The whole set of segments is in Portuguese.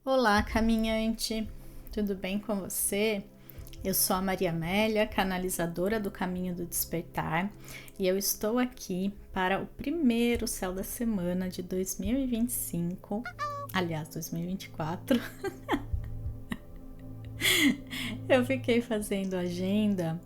Olá, caminhante, tudo bem com você? Eu sou a Maria Amélia, canalizadora do Caminho do Despertar, e eu estou aqui para o primeiro céu da semana de 2025, aliás, 2024. Eu fiquei fazendo agenda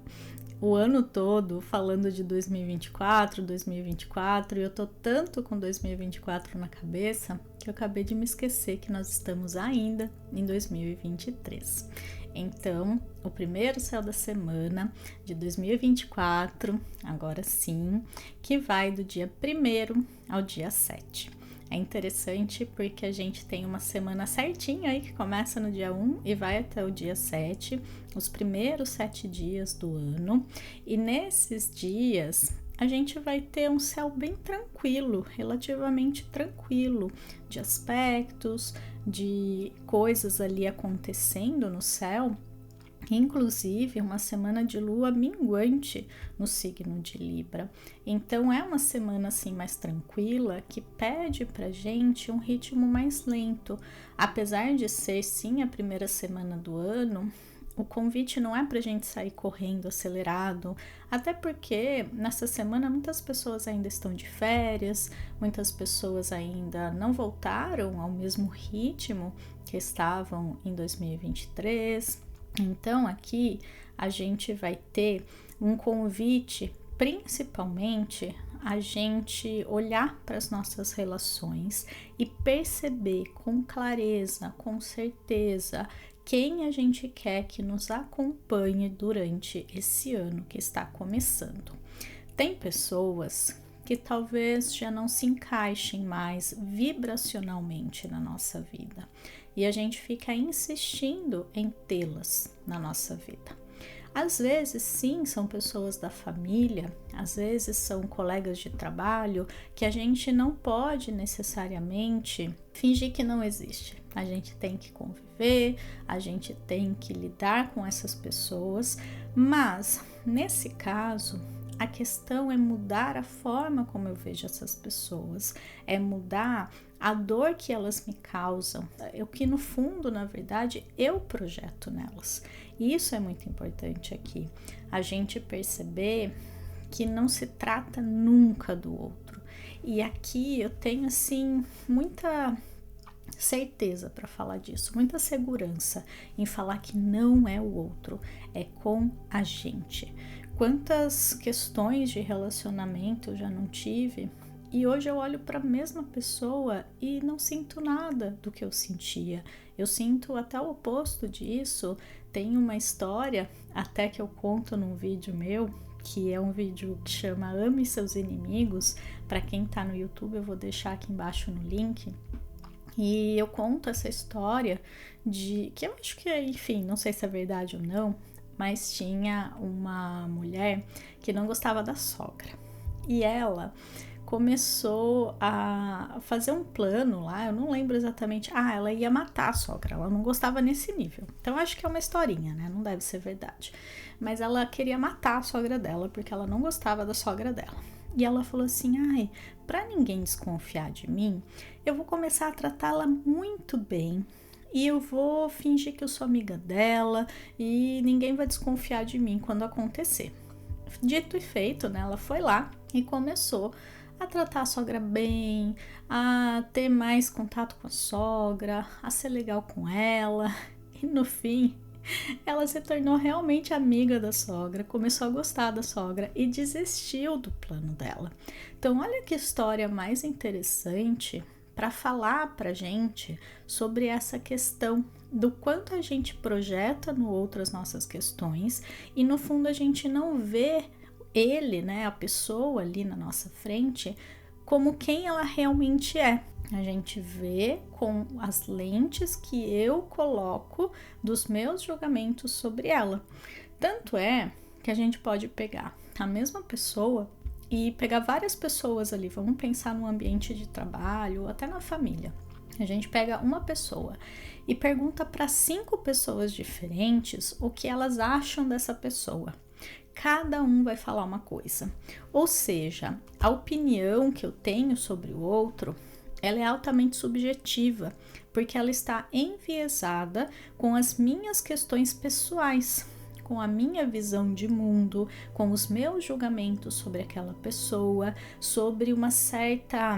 o ano todo falando de 2024, 2024, e eu tô tanto com 2024 na cabeça que eu acabei de me esquecer que nós estamos ainda em 2023. Então, o primeiro céu da semana de 2024, agora sim, que vai do dia 1º ao dia 7. É interessante porque a gente tem uma semana certinha aí que começa no dia 1 e vai até o dia 7, os primeiros 7 dias do ano. E nesses dias a gente vai ter um céu bem tranquilo, relativamente tranquilo, de aspectos, de coisas ali acontecendo no céu. Inclusive uma semana de lua minguante no signo de Libra. Então é uma semana assim mais tranquila que pede pra gente um ritmo mais lento. Apesar de ser sim a primeira semana do ano, o convite não é pra gente sair correndo acelerado, até porque nessa semana muitas pessoas ainda estão de férias, muitas pessoas ainda não voltaram ao mesmo ritmo que estavam em 2023. Então aqui a gente vai ter um convite, principalmente a gente olhar para as nossas relações e perceber com clareza, com certeza, quem a gente quer que nos acompanhe durante esse ano que está começando. Tem pessoas que talvez já não se encaixem mais vibracionalmente na nossa vida e a gente fica insistindo em tê-las na nossa vida. Às vezes, sim, são pessoas da família, às vezes são colegas de trabalho que a gente não pode necessariamente fingir que não existe. A gente tem que conviver, a gente tem que lidar com essas pessoas, mas nesse caso, a questão é mudar a forma como eu vejo essas pessoas, é mudar a dor que elas me causam, o que no fundo, na verdade, eu projeto nelas. E isso é muito importante aqui, a gente perceber que não se trata nunca do outro. E aqui eu tenho, assim, muita certeza para falar disso, muita segurança em falar que não é o outro, é com a gente. Quantas questões de relacionamento eu já não tive e hoje eu olho para a mesma pessoa e não sinto nada do que eu sentia. Eu sinto até o oposto disso. Tem uma história até que eu conto num vídeo meu, que é um vídeo que chama Ame Seus Inimigos. Para quem tá no YouTube eu vou deixar aqui embaixo no link. E eu conto essa história de que eu acho que, enfim, não sei se é verdade ou não, mas tinha uma mulher que não gostava da sogra. E ela começou a fazer um plano lá, eu não lembro exatamente. Ela ia matar a sogra, ela não gostava nesse nível. Então acho que é uma historinha, né? Não deve ser verdade. Mas ela queria matar a sogra dela porque ela não gostava da sogra dela. E ela falou assim: pra ninguém desconfiar de mim, eu vou começar a tratá-la muito bem. E eu vou fingir que eu sou amiga dela e ninguém vai desconfiar de mim quando acontecer. Dito e feito, né? Ela foi lá e começou a tratar a sogra bem, a ter mais contato com a sogra, a ser legal com ela. E no fim, ela se tornou realmente amiga da sogra, começou a gostar da sogra e desistiu do plano dela. Então, olha que história mais interessante para falar pra gente sobre essa questão do quanto a gente projeta no outro as nossas questões e no fundo a gente não vê ele, né, a pessoa ali na nossa frente, como quem ela realmente é. A gente vê com as lentes que eu coloco dos meus julgamentos sobre ela. Tanto é que a gente pode pegar a mesma pessoa e pegar várias pessoas ali. Vamos pensar no ambiente de trabalho ou até na família. A gente pega uma pessoa e pergunta para 5 pessoas diferentes o que elas acham dessa pessoa. Cada um vai falar uma coisa. Ou seja, a opinião que eu tenho sobre o outro ela é altamente subjetiva, porque ela está enviesada com as minhas questões pessoais, com a minha visão de mundo, com os meus julgamentos sobre aquela pessoa, sobre uma certa,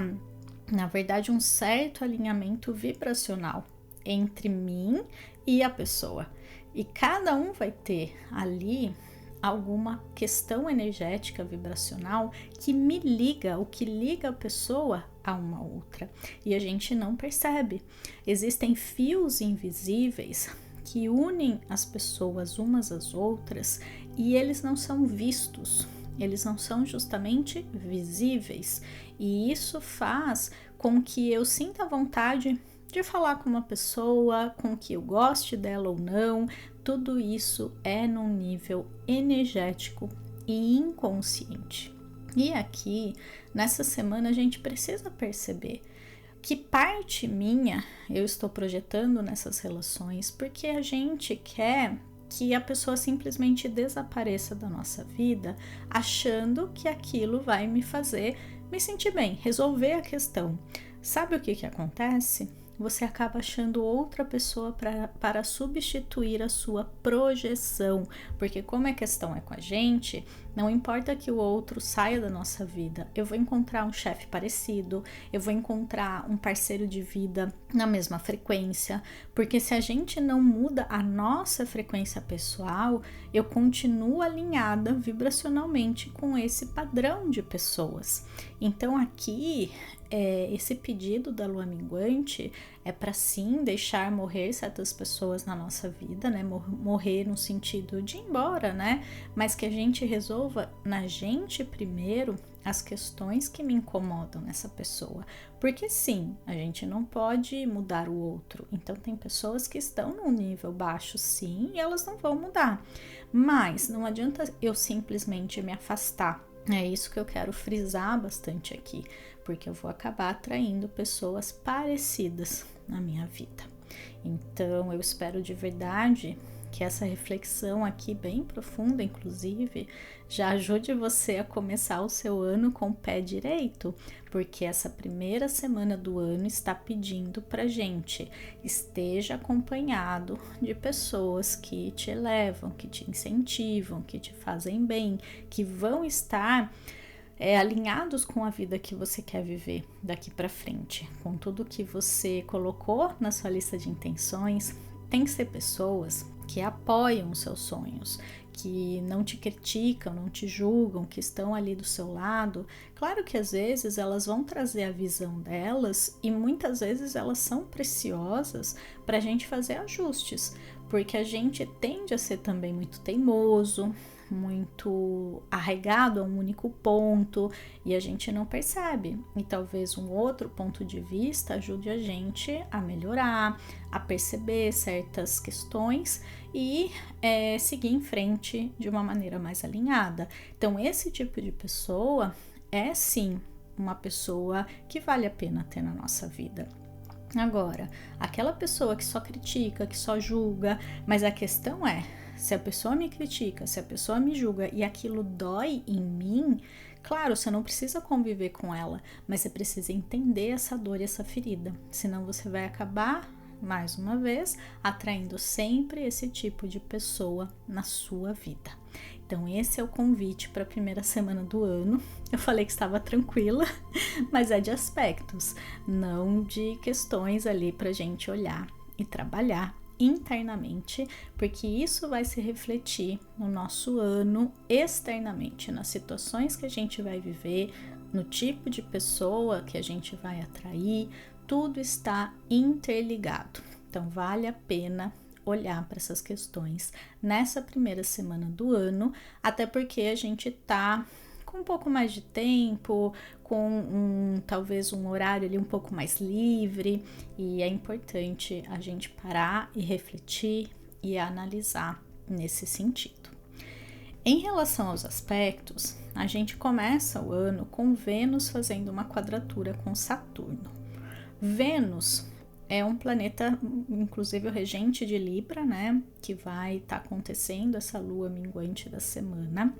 na verdade, um certo alinhamento vibracional entre mim e a pessoa. E cada um vai ter ali alguma questão energética vibracional que me liga, o que liga a pessoa a uma outra. E a gente não percebe. Existem fios invisíveis que unem as pessoas umas às outras e eles não são vistos. Eles não são justamente visíveis. E isso faz com que eu sinta vontade de falar com uma pessoa, com que eu goste dela ou não. Tudo isso é num nível energético e inconsciente. E aqui, nessa semana, a gente precisa perceber que parte minha eu estou projetando nessas relações, porque a gente quer que a pessoa simplesmente desapareça da nossa vida, achando que aquilo vai me fazer me sentir bem, resolver a questão. Sabe o que acontece? Você acaba achando outra pessoa para substituir a sua projeção, porque como a questão é com a gente, não importa que o outro saia da nossa vida, eu vou encontrar um chefe parecido, eu vou encontrar um parceiro de vida na mesma frequência, porque se a gente não muda a nossa frequência pessoal, eu continuo alinhada vibracionalmente com esse padrão de pessoas. Então aqui, esse pedido da lua minguante é para sim deixar morrer certas pessoas na nossa vida, né? Morrer no sentido de ir embora, né? Mas que a gente resolva na gente primeiro as questões que me incomodam nessa pessoa. Porque sim, a gente não pode mudar o outro. Então tem pessoas que estão num nível baixo sim e elas não vão mudar. Mas não adianta eu simplesmente me afastar. É isso que eu quero frisar bastante aqui, porque eu vou acabar atraindo pessoas parecidas na minha vida. Então, eu espero de verdade que essa reflexão aqui, bem profunda, inclusive, já ajude você a começar o seu ano com o pé direito, porque essa primeira semana do ano está pedindo pra gente esteja acompanhado de pessoas que te elevam, que te incentivam, que te fazem bem, que vão estar alinhados com a vida que você quer viver daqui para frente, com tudo que você colocou na sua lista de intenções. Tem que ser pessoas que apoiam os seus sonhos, que não te criticam, não te julgam, que estão ali do seu lado. Claro que às vezes elas vão trazer a visão delas e muitas vezes elas são preciosas para a gente fazer ajustes, porque a gente tende a ser também muito teimoso, muito arraigado a um único ponto e a gente não percebe. E talvez um outro ponto de vista ajude a gente a melhorar, a perceber certas questões e seguir em frente de uma maneira mais alinhada. Então, esse tipo de pessoa é sim uma pessoa que vale a pena ter na nossa vida. Agora, aquela pessoa que só critica, que só julga, mas a questão é, se a pessoa me critica, se a pessoa me julga e aquilo dói em mim, claro, você não precisa conviver com ela, mas você precisa entender essa dor e essa ferida, senão você vai acabar, mais uma vez, atraindo sempre esse tipo de pessoa na sua vida. Então esse é o convite para a primeira semana do ano. Eu falei que estava tranquila, mas é de aspectos, não de questões ali para a gente olhar e trabalhar internamente, porque isso vai se refletir no nosso ano externamente, nas situações que a gente vai viver, no tipo de pessoa que a gente vai atrair, tudo está interligado. Então vale a pena olhar para essas questões nessa primeira semana do ano, até porque a gente tá com um pouco mais de tempo, com talvez um horário ali um pouco mais livre, e é importante a gente parar e refletir e analisar nesse sentido. Em relação aos aspectos, a gente começa o ano com Vênus fazendo uma quadratura com Saturno. Vênus é um planeta, inclusive o regente de Libra, né, que vai estar acontecendo essa lua minguante da semana.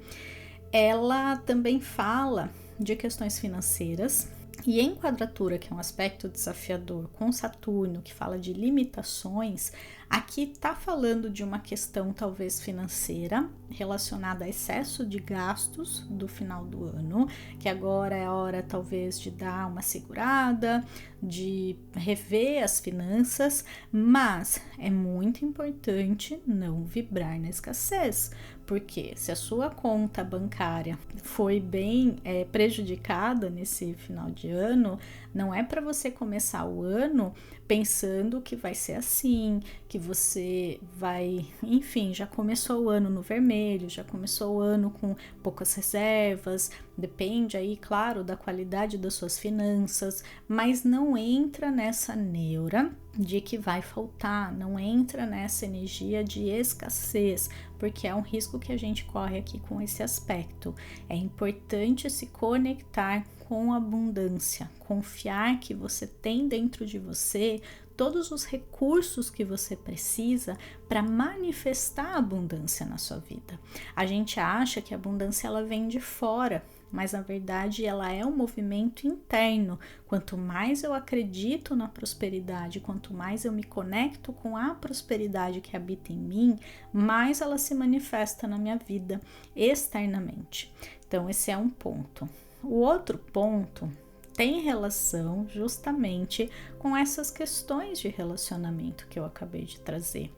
Ela também fala de questões financeiras E em quadratura, que é um aspecto desafiador, com Saturno, que fala de limitações, aqui está falando de uma questão talvez financeira, relacionada a excesso de gastos do final do ano, que agora é a hora talvez de dar uma segurada, de rever as finanças, mas é muito importante não vibrar na escassez, porque se a sua conta bancária foi bem prejudicada nesse final de ano, não é para você começar o ano pensando que vai ser assim, que você vai, enfim, já começou o ano no vermelho, já começou o ano com poucas reservas, depende aí, claro, da qualidade das suas finanças, mas não entra nessa neura de que vai faltar, não entra nessa energia de escassez, porque é um risco que a gente corre aqui com esse aspecto. É importante se conectar com a abundância, confiar que você tem dentro de você todos os recursos que você precisa para manifestar a abundância na sua vida. A gente acha que a abundância ela vem de fora, mas na verdade ela é um movimento interno. Quanto mais eu acredito na prosperidade, quanto mais eu me conecto com a prosperidade que habita em mim, mais ela se manifesta na minha vida externamente. Então esse é um ponto. O outro ponto tem relação justamente com essas questões de relacionamento que eu acabei de trazer.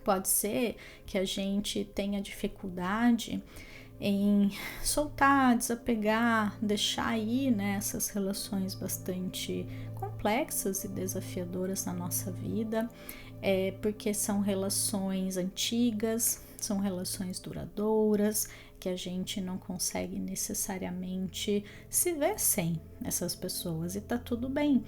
Pode ser que a gente tenha dificuldade em soltar, desapegar, deixar ir, né, essas relações bastante complexas e desafiadoras na nossa vida, porque são relações antigas, são relações duradouras, que a gente não consegue necessariamente se ver sem essas pessoas e tá tudo bem.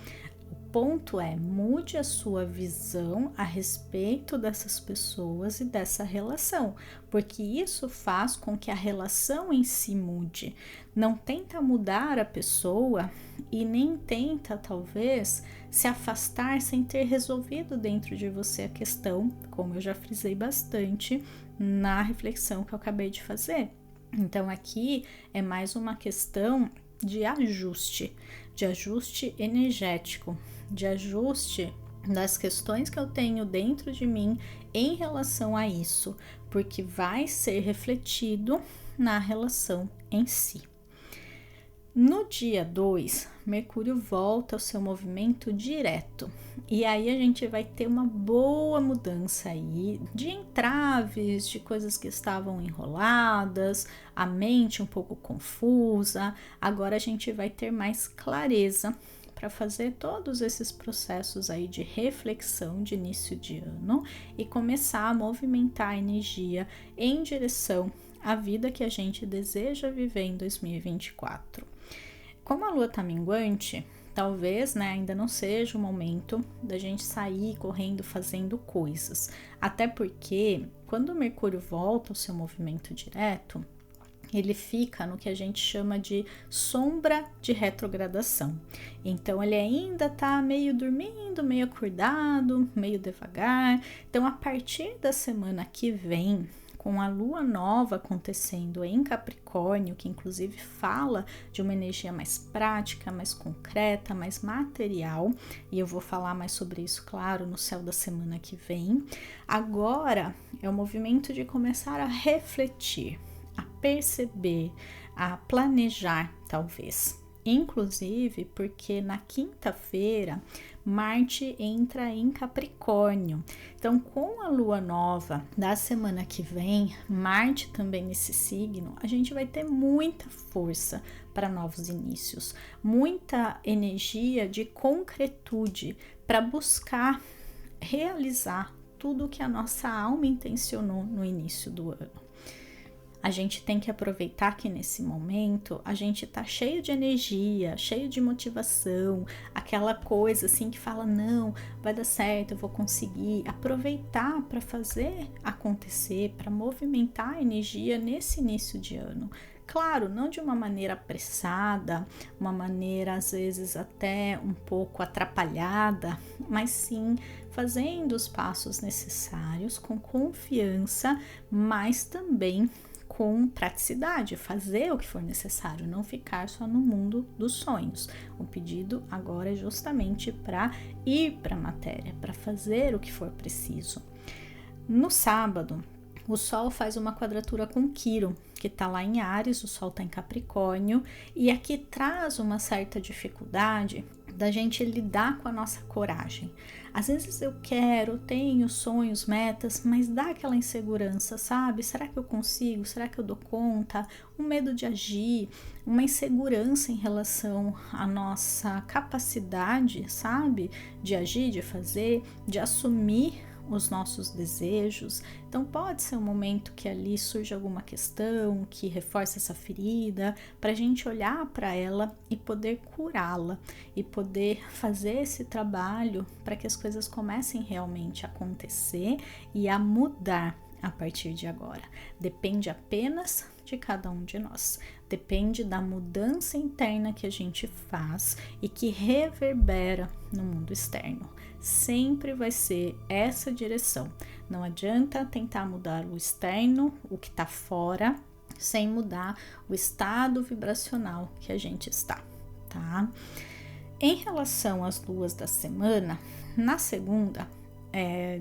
O ponto é, mude a sua visão a respeito dessas pessoas e dessa relação, porque isso faz com que a relação em si mude. Não tenta mudar a pessoa e nem tenta, talvez, se afastar sem ter resolvido dentro de você a questão, como eu já frisei bastante na reflexão que eu acabei de fazer. Então aqui é mais uma questão de ajuste energético, de ajuste das questões que eu tenho dentro de mim em relação a isso, porque vai ser refletido na relação em si. No dia 2, Mercúrio volta ao seu movimento direto e aí a gente vai ter uma boa mudança aí de entraves, de coisas que estavam enroladas, a mente um pouco confusa. Agora a gente vai ter mais clareza para fazer todos esses processos aí de reflexão de início de ano e começar a movimentar a energia em direção à vida que a gente deseja viver em 2024. Como a lua tá minguante, talvez, né, ainda não seja o momento da gente sair correndo fazendo coisas. Até porque, quando o Mercúrio volta ao seu movimento direto, ele fica no que a gente chama de sombra de retrogradação. Então, ele ainda tá meio dormindo, meio acordado, meio devagar. Então, a partir da semana que vem, com a lua nova acontecendo em Capricórnio, que inclusive fala de uma energia mais prática, mais concreta, mais material, e eu vou falar mais sobre isso, claro, no céu da semana que vem. Agora é o movimento de começar a refletir, a perceber, a planejar, talvez. Inclusive porque na quinta-feira Marte entra em Capricórnio. Então, com a lua nova da semana que vem, Marte também nesse signo, a gente vai ter muita força para novos inícios, muita energia de concretude para buscar realizar tudo que a nossa alma intencionou no início do ano. A gente tem que aproveitar que nesse momento a gente tá cheio de energia, cheio de motivação, aquela coisa assim que fala, não, vai dar certo, eu vou conseguir. Aproveitar para fazer acontecer, para movimentar a energia nesse início de ano. Claro, não de uma maneira apressada, uma maneira às vezes até um pouco atrapalhada, mas sim fazendo os passos necessários com confiança, mas também com praticidade, fazer o que for necessário, não ficar só no mundo dos sonhos. O pedido agora é justamente para ir para a matéria, para fazer o que for preciso. No sábado, o Sol faz uma quadratura com Quirón, que está lá em Áries, o Sol está em Capricórnio, e aqui traz uma certa dificuldade da gente lidar com a nossa coragem. Às vezes eu tenho sonhos, metas, mas dá aquela insegurança, sabe? Será que eu consigo? Será que eu dou conta? Um medo de agir, uma insegurança em relação à nossa capacidade, sabe? De agir, de fazer, de assumir os nossos desejos. Então pode ser um momento que ali surge alguma questão que reforça essa ferida, para a gente olhar para ela e poder curá-la e poder fazer esse trabalho para que as coisas comecem realmente a acontecer e a mudar a partir de agora. Depende apenas de cada um de nós. Depende da mudança interna que a gente faz e que reverbera no mundo externo. Sempre vai ser essa direção. Não adianta tentar mudar o externo, o que está fora, sem mudar o estado vibracional que a gente está, tá? Em relação às luas da semana, na segunda,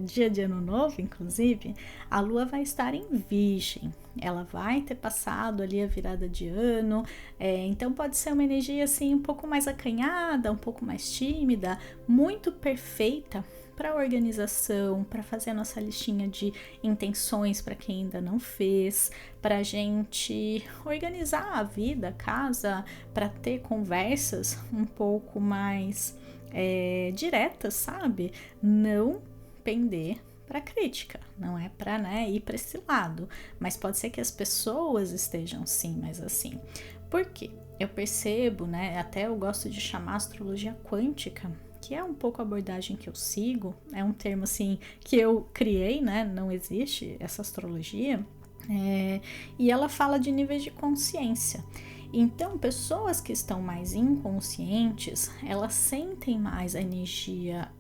dia de ano novo, inclusive, a lua vai estar em Virgem. Ela vai ter passado ali a virada de ano, então pode ser uma energia assim um pouco mais acanhada, um pouco mais tímida, muito perfeita para organização, para fazer a nossa listinha de intenções para quem ainda não fez, para a gente organizar a vida, a casa, para ter conversas um pouco mais diretas, sabe? Não pender para crítica, não é para ir para esse lado, mas pode ser que as pessoas estejam sim, mas assim. Por quê? Eu percebo, até eu gosto de chamar astrologia quântica, que é um pouco a abordagem que eu sigo, é um termo assim que eu criei, não existe essa astrologia, e ela fala de níveis de consciência. Então, pessoas que estão mais inconscientes, elas sentem mais a energia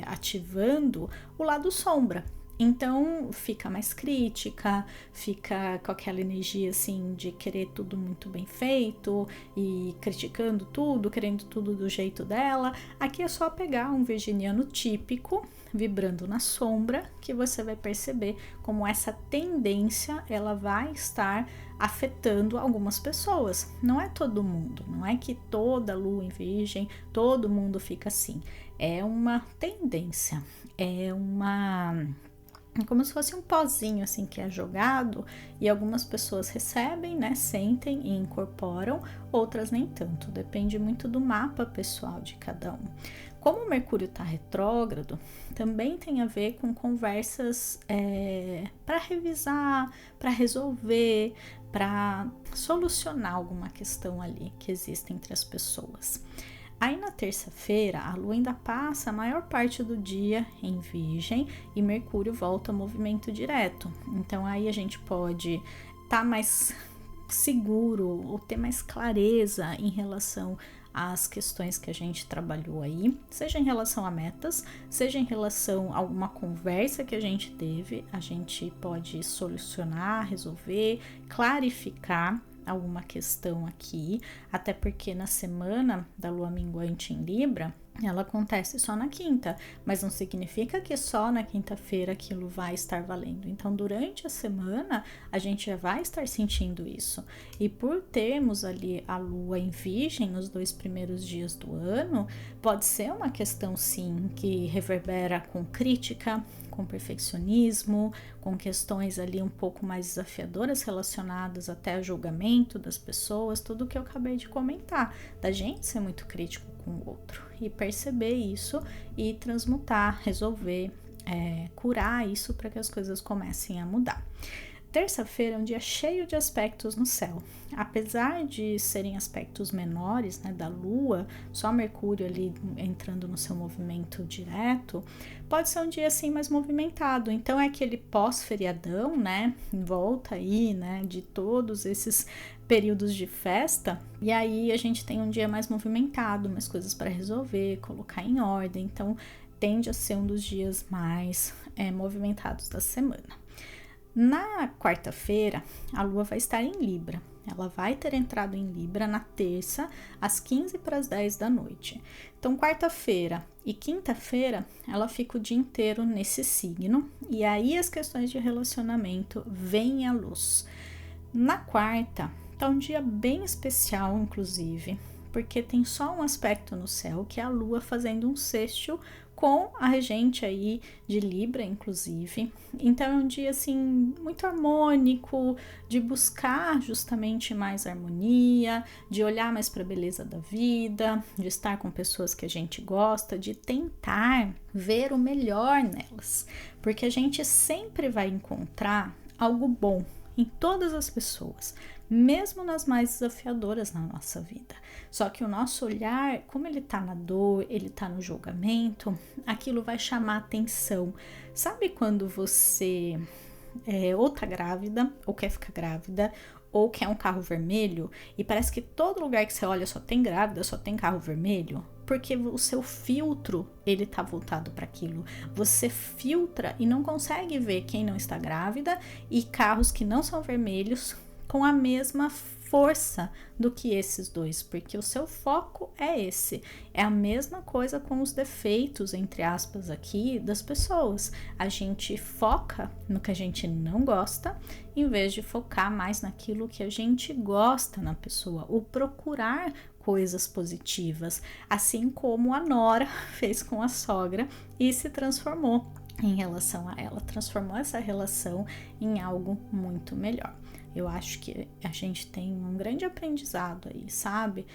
ativando o lado sombra. Então, fica mais crítica, fica com aquela energia assim de querer tudo muito bem feito e criticando tudo, querendo tudo do jeito dela. Aqui é só pegar um virginiano típico, vibrando na sombra, que você vai perceber como essa tendência ela vai estar afetando algumas pessoas. Não é todo mundo, não é que toda lua em Virgem, todo mundo fica assim. É uma tendência, como se fosse um pozinho assim que é jogado e algumas pessoas recebem, sentem e incorporam, outras nem tanto, depende muito do mapa pessoal de cada um. Como o Mercúrio está retrógrado, também tem a ver com conversas para revisar, para resolver, para solucionar alguma questão ali que existe entre as pessoas. Aí na terça-feira, a Lua ainda passa a maior parte do dia em Virgem e Mercúrio volta ao movimento direto. Então aí a gente pode estar mais seguro ou ter mais clareza em relação às questões que a gente trabalhou aí, seja em relação a metas, seja em relação a alguma conversa que a gente teve, a gente pode solucionar, resolver, clarificar alguma questão aqui, até porque na semana da lua minguante em Libra, ela acontece só na quinta, mas não significa que só na quinta-feira aquilo vai estar valendo. Então, durante a semana, a gente já vai estar sentindo isso. E por termos ali a lua em Virgem nos 2 primeiros dias do ano, pode ser uma questão, sim, que reverbera com crítica, com perfeccionismo, com questões ali um pouco mais desafiadoras relacionadas até ao julgamento das pessoas, tudo que eu acabei de comentar, da gente ser muito crítico com o outro e perceber isso e transmutar, resolver, curar isso para que as coisas comecem a mudar. Terça-feira é um dia cheio de aspectos no céu. Apesar de serem aspectos menores, da Lua, só Mercúrio ali entrando no seu movimento direto, pode ser um dia assim mais movimentado. Então é aquele pós-feriadão, em volta aí, de todos esses períodos de festa. E aí a gente tem um dia mais movimentado, mais coisas para resolver, colocar em ordem. Então tende a ser um dos dias mais movimentados da semana. Na quarta-feira, a Lua vai estar em Libra. Ela vai ter entrado em Libra na terça, às 15 para as 10 da noite. Então, quarta-feira e quinta-feira, ela fica o dia inteiro nesse signo. E aí as questões de relacionamento vêm à luz. Na quarta, tá um dia bem especial, inclusive, porque tem só um aspecto no céu, que é a Lua fazendo um sextil com a regente aí de Libra, inclusive. Então é um dia assim muito harmônico, de buscar justamente mais harmonia, de olhar mais para a beleza da vida, de estar com pessoas que a gente gosta, de tentar ver o melhor nelas, porque a gente sempre vai encontrar algo bom em todas as pessoas, mesmo nas mais desafiadoras na nossa vida. Só que o nosso olhar, como ele tá na dor, ele tá no julgamento, aquilo vai chamar atenção. Sabe quando você ou tá grávida, ou quer ficar grávida, ou quer um carro vermelho, e parece que todo lugar que você olha só tem grávida, só tem carro vermelho? Porque o seu filtro, ele tá voltado para aquilo. Você filtra e não consegue ver quem não está grávida e carros que não são vermelhos com a mesma força do que esses dois, porque o seu foco é esse. É a mesma coisa com os defeitos, entre aspas, aqui das pessoas. A gente foca no que a gente não gosta, em vez de focar mais naquilo que a gente gosta na pessoa, o procurar coisas positivas, assim como a nora fez com a sogra e se transformou em relação a ela, transformou essa relação em algo muito melhor. Eu acho que a gente tem um grande aprendizado aí, sabe?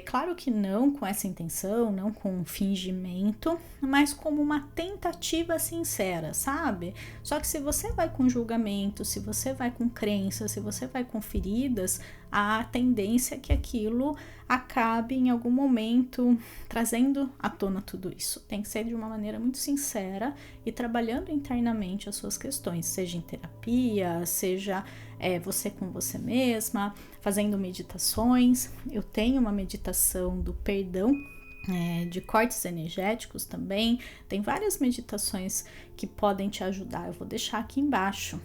Claro que não com essa intenção, não com um fingimento, mas como uma tentativa sincera, sabe? Só que se você vai com julgamento, se você vai com crença, se você vai com feridas, a tendência é que aquilo acabe em algum momento trazendo à tona tudo isso. Tem que ser de uma maneira muito sincera e trabalhando internamente as suas questões, seja em terapia, seja você com você mesma, fazendo meditações. Eu tenho uma meditação do perdão, de cortes energéticos também. Tem várias meditações que podem te ajudar. Eu vou deixar aqui embaixo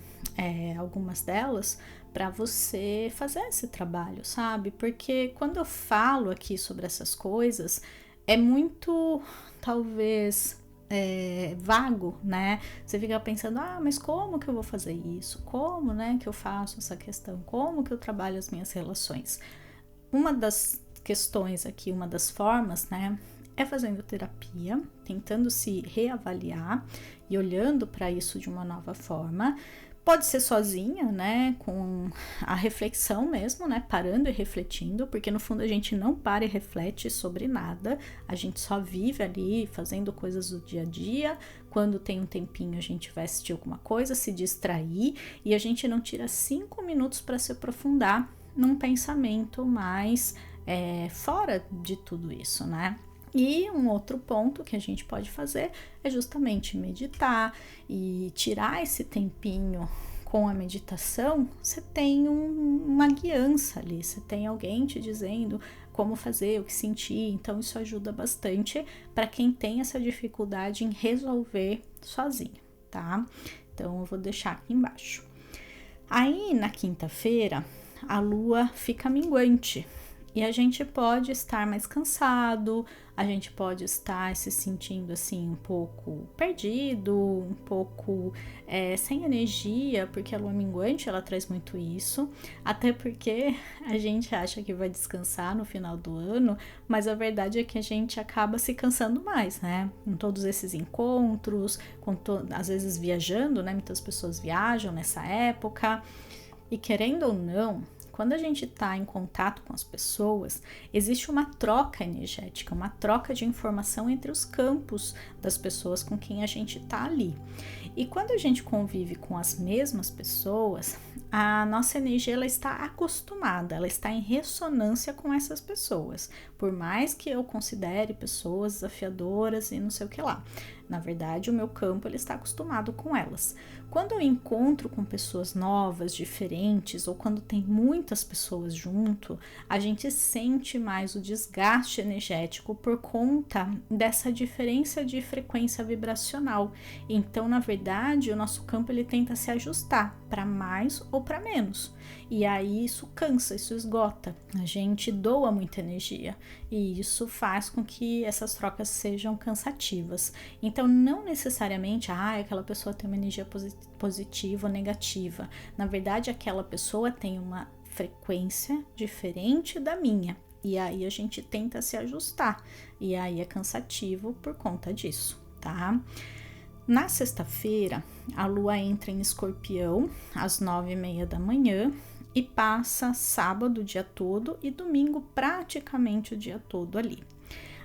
algumas delas para você fazer esse trabalho, sabe? Porque quando eu falo aqui sobre essas coisas, é muito, talvez, vago, né? Você fica pensando, mas como que eu vou fazer isso? Como, né, que eu faço essa questão? Como que eu trabalho as minhas relações? Uma das questões aqui, uma das formas, né, é fazendo terapia, tentando se reavaliar e olhando para isso de uma nova forma. Pode ser sozinha, né, com a reflexão mesmo, né, parando e refletindo, porque no fundo a gente não para e reflete sobre nada, a gente só vive ali fazendo coisas do dia a dia. Quando tem um tempinho a gente vai assistir alguma coisa, se distrair, e a gente não tira 5 minutos para se aprofundar num pensamento mais fora de tudo isso, né? E um outro ponto que a gente pode fazer é justamente meditar e tirar esse tempinho com a meditação. Você tem uma guiança ali, você tem alguém te dizendo como fazer, o que sentir, então isso ajuda bastante para quem tem essa dificuldade em resolver sozinho, tá? Então eu vou deixar aqui embaixo. Aí na quinta-feira a lua fica minguante. E a gente pode estar mais cansado, a gente pode estar se sentindo assim um pouco perdido, um pouco sem energia, porque a lua minguante ela traz muito isso, até porque a gente acha que vai descansar no final do ano, mas a verdade é que a gente acaba se cansando mais, né? Com todos esses encontros, às vezes viajando, né? Muitas pessoas viajam nessa época, e querendo ou não, quando a gente está em contato com as pessoas, existe uma troca energética, uma troca de informação entre os campos das pessoas com quem a gente está ali. E quando a gente convive com as mesmas pessoas, a nossa energia ela está acostumada, ela está em ressonância com essas pessoas. Por mais que eu considere pessoas desafiadoras e não sei o que lá, Na verdade, o meu campo ele está acostumado com elas. Quando eu encontro com pessoas novas, diferentes, ou quando tem muitas pessoas junto, a gente sente mais o desgaste energético por conta dessa diferença de frequência vibracional. Então, na verdade, o nosso campo ele tenta se ajustar para mais ou para menos. E aí isso cansa, isso esgota. A gente doa muita energia e isso faz com que essas trocas sejam cansativas. Então, não necessariamente, aquela pessoa tem uma energia positiva ou negativa. Na verdade, aquela pessoa tem uma frequência diferente da minha. E aí a gente tenta se ajustar. E aí é cansativo por conta disso, tá? Na sexta-feira, a lua entra em Escorpião às 9h30 da manhã e passa sábado o dia todo e domingo praticamente o dia todo ali.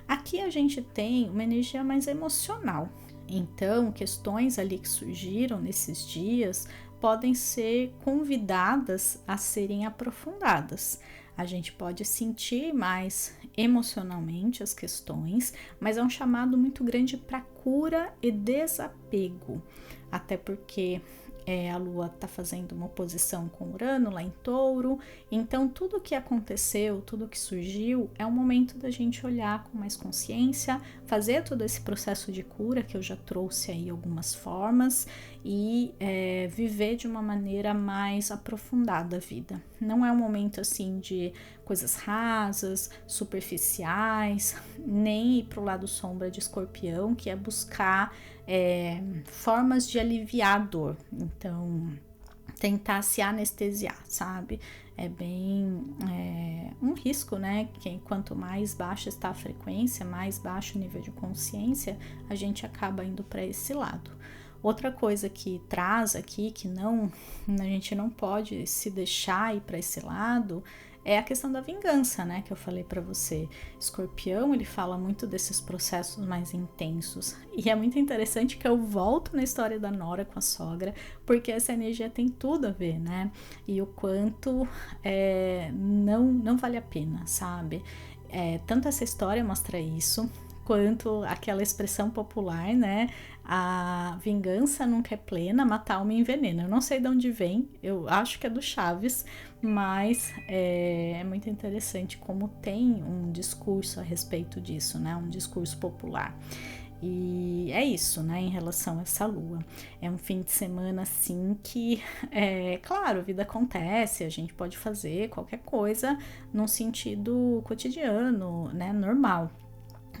Aqui a gente tem uma energia mais emocional. Então, questões ali que surgiram nesses dias podem ser convidadas a serem aprofundadas. A gente pode sentir mais emocionalmente as questões, mas é um chamado muito grande para cura e desapego, até porque a Lua está fazendo uma oposição com Urano lá em Touro, então tudo que aconteceu, tudo que surgiu, é um momento da gente olhar com mais consciência, fazer todo esse processo de cura que eu já trouxe aí algumas formas e viver de uma maneira mais aprofundada a vida. Não é um momento assim de coisas rasas, superficiais, nem ir para o lado sombra de Escorpião, que é buscar formas de aliviar a dor. Então, tentar se anestesiar, sabe? É bem um risco, né? Que quanto mais baixa está a frequência, mais baixo o nível de consciência, a gente acaba indo para esse lado. Outra coisa que traz aqui, que a gente não pode se deixar ir para esse lado, é a questão da vingança, né, que eu falei para você. Escorpião, ele fala muito desses processos mais intensos. E é muito interessante que eu volto na história da Nora com a sogra, porque essa energia tem tudo a ver, né? E o quanto não vale a pena, sabe? Tanto essa história mostra isso, quanto aquela expressão popular, né? A vingança nunca é plena, matar alma envenena. Eu não sei de onde vem, eu acho que é do Chaves, mas é muito interessante como tem um discurso a respeito disso, né? Um discurso popular. E é isso, né, em relação a essa lua. É um fim de semana, assim, que, claro, a vida acontece, a gente pode fazer qualquer coisa num sentido cotidiano, né, normal.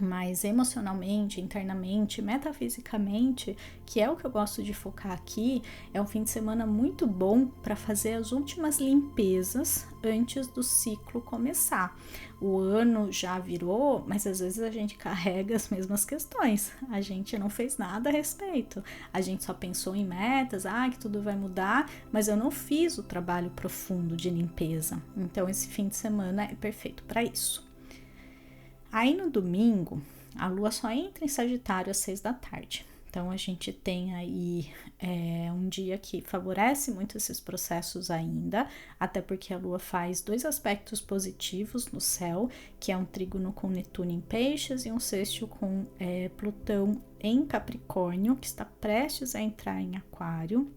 Mas emocionalmente, internamente, metafisicamente, que é o que eu gosto de focar aqui, é um fim de semana muito bom para fazer as últimas limpezas antes do ciclo começar. O ano já virou, mas às vezes a gente carrega as mesmas questões. A gente não fez nada a respeito. A gente só pensou em metas, que tudo vai mudar, mas eu não fiz o trabalho profundo de limpeza. Então esse fim de semana é perfeito para isso. Aí no domingo, a lua só entra em Sagitário às 6 da tarde. Então a gente tem aí um dia que favorece muito esses processos ainda, até porque a lua faz 2 aspectos positivos no céu, que é um trígono com Netuno em Peixes e um sextil com Plutão em Capricórnio, que está prestes a entrar em Aquário.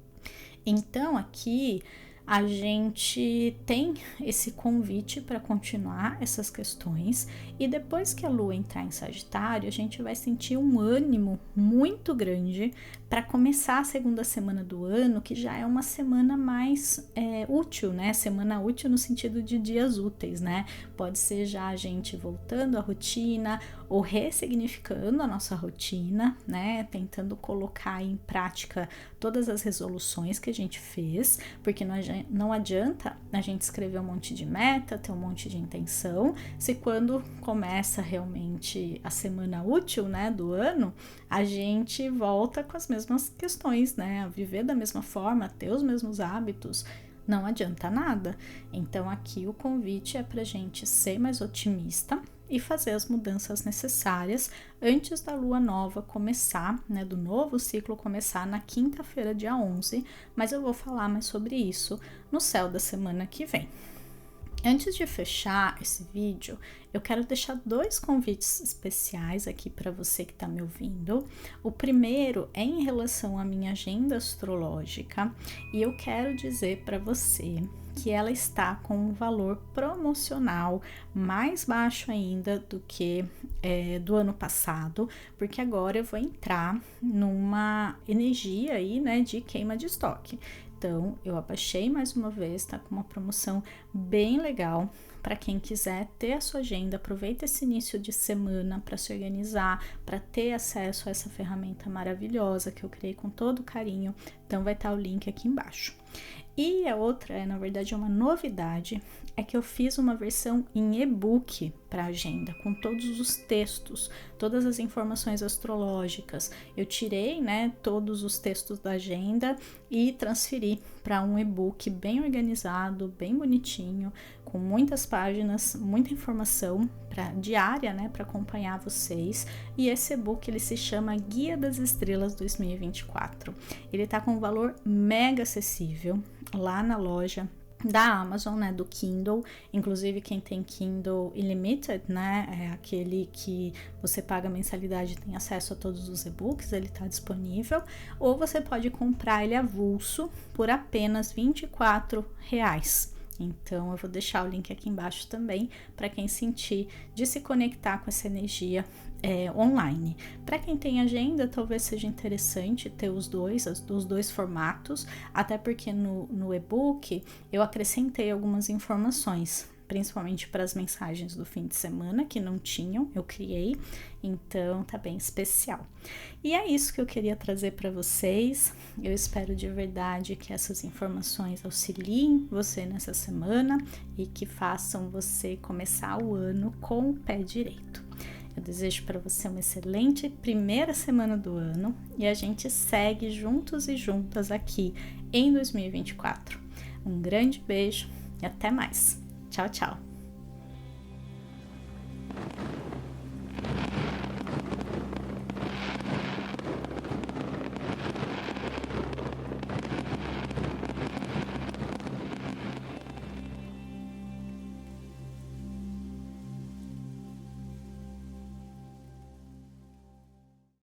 Então aqui a gente tem esse convite para continuar essas questões e depois que a lua entrar em Sagitário, a gente vai sentir um ânimo muito grande para começar a segunda semana do ano, que já é uma semana mais útil, né? Semana útil no sentido de dias úteis, né? Pode ser já a gente voltando à rotina ou ressignificando a nossa rotina, né? Tentando colocar em prática todas as resoluções que a gente fez, porque não adianta a gente escrever um monte de meta, ter um monte de intenção, se quando começa realmente a semana útil, né, do ano, a gente volta com as mesmas questões, né, a viver da mesma forma, ter os mesmos hábitos, não adianta nada. Então aqui o convite é pra gente ser mais otimista e fazer as mudanças necessárias antes da lua nova começar, né, do novo ciclo começar na quinta-feira, dia 11, mas eu vou falar mais sobre isso no céu da semana que vem. Antes de fechar esse vídeo, eu quero deixar 2 convites especiais aqui para você que está me ouvindo. O primeiro é em relação à minha agenda astrológica e eu quero dizer para você que ela está com um valor promocional mais baixo ainda do que do ano passado, porque agora eu vou entrar numa energia aí, né, de queima de estoque. Então, eu abaixei mais uma vez, tá com uma promoção bem legal para quem quiser ter a sua agenda. Aproveita esse início de semana para se organizar, para ter acesso a essa ferramenta maravilhosa que eu criei com todo carinho. Então, vai estar o link aqui embaixo. E a outra, na verdade, é uma novidade, é que eu fiz uma versão em e-book para a agenda, com todos os textos, todas as informações astrológicas. Eu tirei, né, todos os textos da agenda e transferi para um e-book bem organizado, bem bonitinho, com muitas páginas, muita informação diária, né, para acompanhar vocês. E esse e-book, ele se chama Guia das Estrelas 2024. Ele tá com um valor mega acessível lá na loja da Amazon, né, do Kindle. Inclusive quem tem Kindle Unlimited, né, é aquele que você paga mensalidade e tem acesso a todos os e-books, ele tá disponível, ou você pode comprar ele avulso por apenas R$24. Então eu vou deixar o link aqui embaixo também para quem sentir de se conectar com essa energia online. Para quem tem agenda, talvez seja interessante ter os dois formatos, até porque no e-book eu acrescentei algumas informações, principalmente para as mensagens do fim de semana que não tinham, eu criei, então tá bem especial. E é isso que eu queria trazer para vocês. Eu espero de verdade que essas informações auxiliem você nessa semana e que façam você começar o ano com o pé direito. Eu desejo para você uma excelente primeira semana do ano e a gente segue juntos e juntas aqui em 2024. Um grande beijo e até mais. Tchau, tchau!